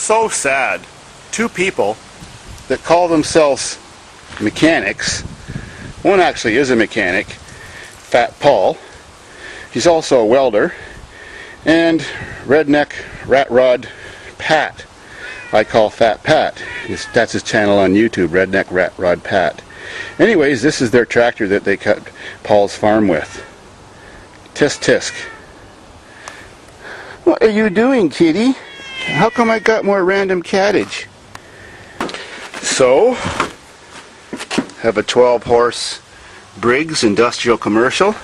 So sad. Two people that call themselves mechanics. One actually is a mechanic, Fat Paul. He's also a welder. And Redneck Rat Rod Pat. I call Fat Pat. That's his channel on YouTube, Redneck Rat Rod Pat. Anyways, this is their tractor that they cut Paul's farm with. Tisk tisk. What are you doing, kitty? How come I got more random cattage? So, have a 12-horse Briggs Industrial Commercial.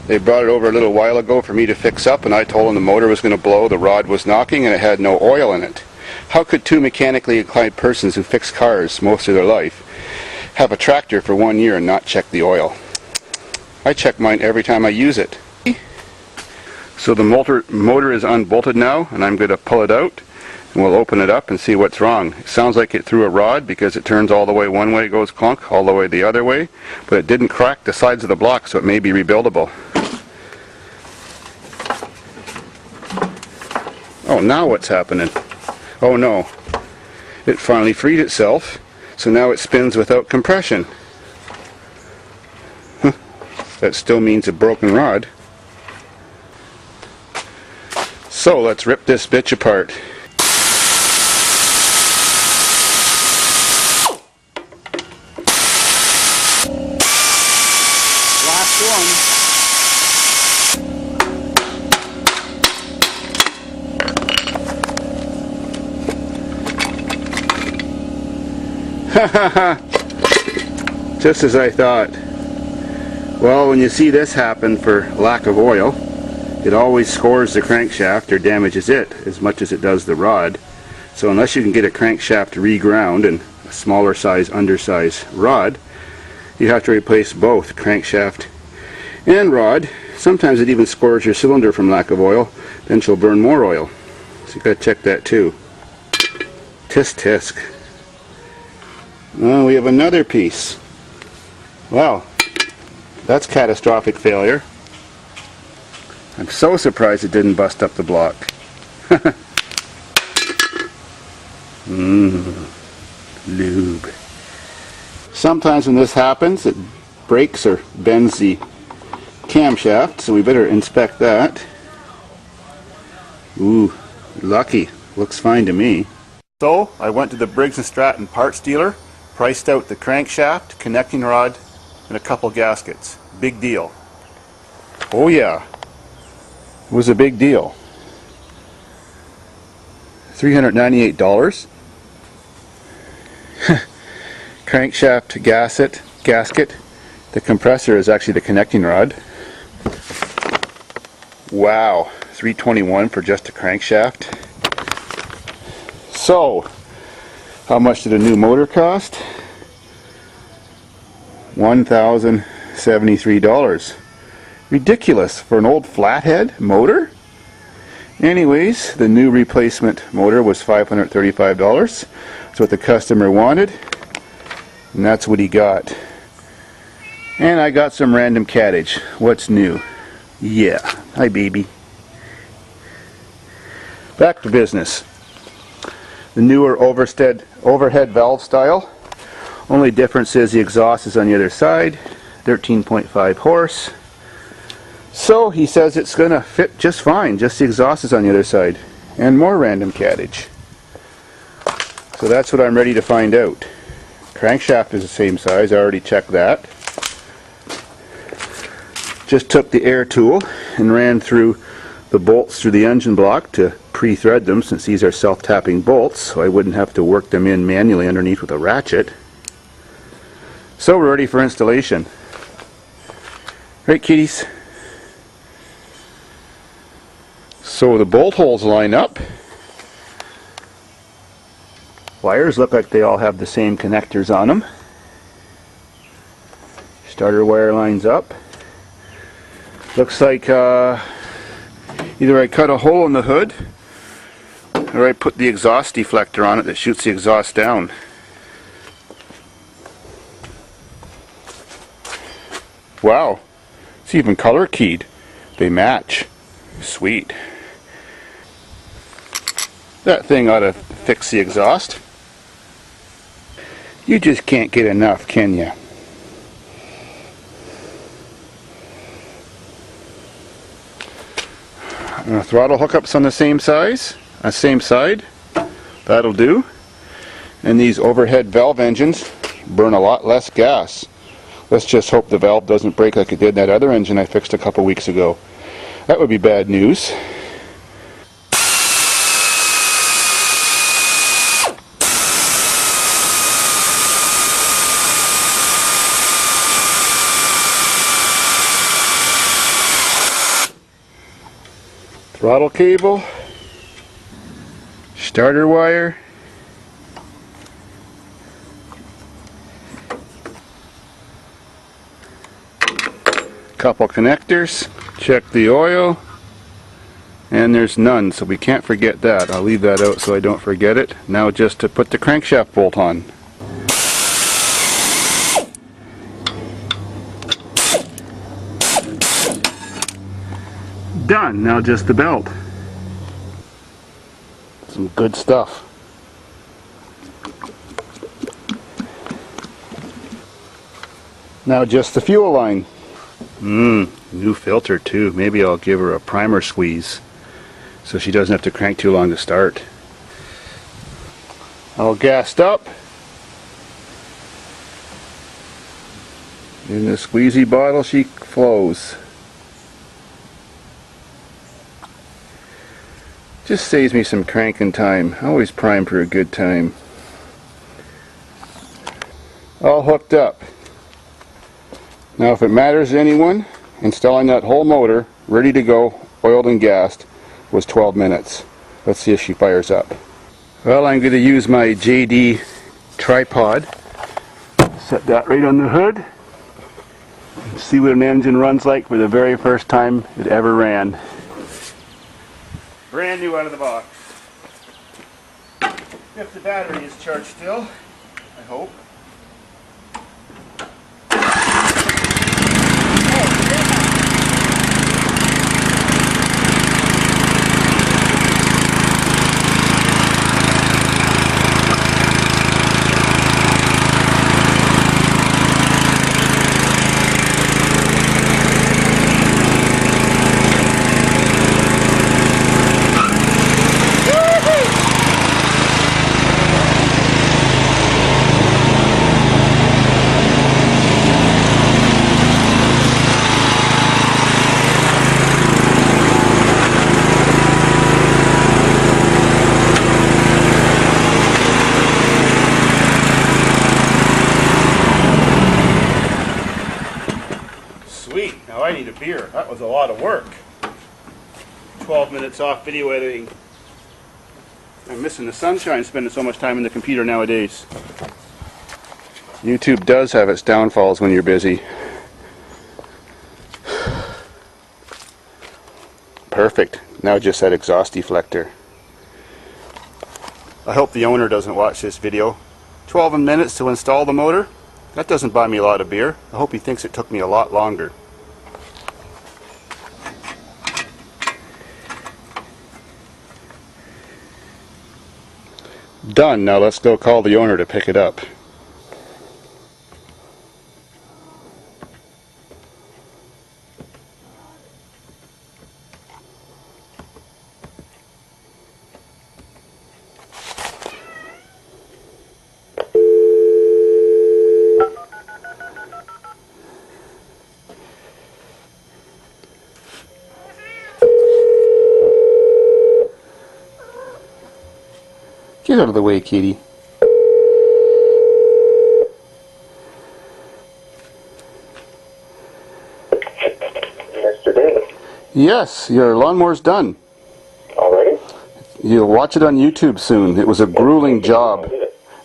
They brought it over a little while ago for me to fix up, and I told them the motor was going to blow, the rod was knocking, and it had no oil in it. How could two mechanically inclined persons who fix cars most of their life have a tractor for 1 year and not check the oil? I check mine every time I use it. So the motor is unbolted now, and I'm going to pull it out, and we'll open it up and see what's wrong. It sounds like it threw a rod because it turns all the way one way, goes clunk, all the way the other way, but it didn't crack the sides of the block, so it may be rebuildable. Oh, now what's happening? Oh no, it finally freed itself, so now it spins without compression. That still means a broken rod. So let's rip this bitch apart. Last one. Just as I thought. Well, when you see this happen for lack of oil, it always scores the crankshaft or damages it as much as it does the rod. So unless you can get a crankshaft reground and a smaller size undersize rod, you have to replace both crankshaft and rod. Sometimes it even scores your cylinder from lack of oil, then she'll burn more oil. So you got to check that too. Tisk tisk. Well, we have another piece. Wow, that's catastrophic failure. I'm so surprised it didn't bust up the block. Lube. Sometimes when this happens, it breaks or bends the camshaft, so we better inspect that. Ooh, lucky. Looks fine to me. So, I went to the Briggs & Stratton parts dealer, priced out the crankshaft, connecting rod, and a couple gaskets. Big deal. Oh yeah. It was a big deal. $398. Crankshaft gasket. The compressor is actually the connecting rod. Wow, $321 for just a crankshaft. So, how much did a new motor cost? $1,073. Ridiculous for an old flathead motor. Anyways, the new replacement motor was $535. That's what the customer wanted, and that's what he got. And I got some random cattage. What's new? Yeah. Hi, baby. Back to business. The newer overhead valve style. Only difference is the exhaust is on the other side. 13.5 horse. So he says it's going to fit just fine, just the exhaust is on the other side. And more random cattage. So that's what I'm ready to find out. Crankshaft is the same size, I already checked that. Just took the air tool and ran through the bolts through the engine block to pre-thread them, since these are self-tapping bolts, so I wouldn't have to work them in manually underneath with a ratchet. So we're ready for installation. Right, kitties? So the bolt holes line up. Wires look like they all have the same connectors on them. Starter wire lines up. Looks like either I cut a hole in the hood or I put the exhaust deflector on it that shoots the exhaust down. Wow, it's even color keyed. They match. Sweet. That thing ought to fix the exhaust. You just can't get enough, can you? Throttle hookups on the same side. That'll do. And these overhead valve engines burn a lot less gas. Let's just hope the valve doesn't break like it did in that other engine I fixed a couple weeks ago. That would be bad news. Throttle cable, starter wire, couple connectors, check the oil, and there's none, so we can't forget that. I'll leave that out so I don't forget it. Now just to put the crankshaft bolt on. Done. Now just the belt. Some good stuff. Now just the fuel line. New filter too. Maybe I'll give her a primer squeeze so she doesn't have to crank too long to start. All gassed up. In the squeezy bottle she flows. Just saves me some cranking time. I always prime for a good time. All hooked up. Now if it matters to anyone, installing that whole motor, ready to go, oiled and gassed, was 12 minutes. Let's see if she fires up. Well, I'm going to use my JD tripod. Set that right on the hood. See what an engine runs like for the very first time it ever ran. Brand new out of the box. If the battery is charged still, I hope. Sweet, now I need a beer. That was a lot of work. 12 minutes off video editing. I'm missing the sunshine spending so much time in the computer nowadays. YouTube does have its downfalls when you're busy. Perfect. Now just that exhaust deflector. I hope the owner doesn't watch this video. 12 minutes to install the motor. That doesn't buy me a lot of beer. I hope he thinks it took me a lot longer. Done. Now let's go call the owner to pick it up. Get out of the way, kitty. Mr. Daly. Yes, your lawnmower's done. Already? You'll watch it on YouTube soon. It was a grueling job.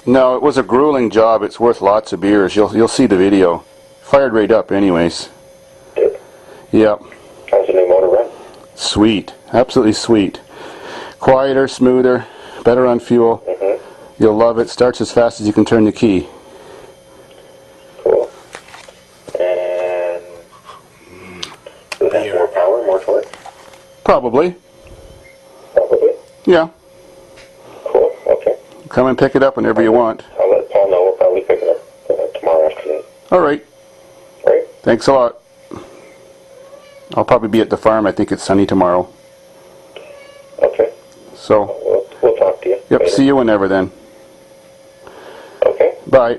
No, it was a grueling job. It's worth lots of beers. You'll see the video. Fired right up anyways. Good. Yep. How's the new motor run? Sweet. Absolutely sweet. Quieter, smoother, better on fuel. You'll love it. Starts as fast as you can turn the key. Cool. And does it have more power, more torque? Probably. Probably. Yeah. come and pick it up whenever you want. I'll let Paul know. We'll probably pick it up tomorrow afternoon. All right. Right? Thanks a lot. I'll probably be at the farm. I think it's sunny tomorrow. Okay. So, We'll talk to you. yep, later. see you whenever then. Okay. Bye.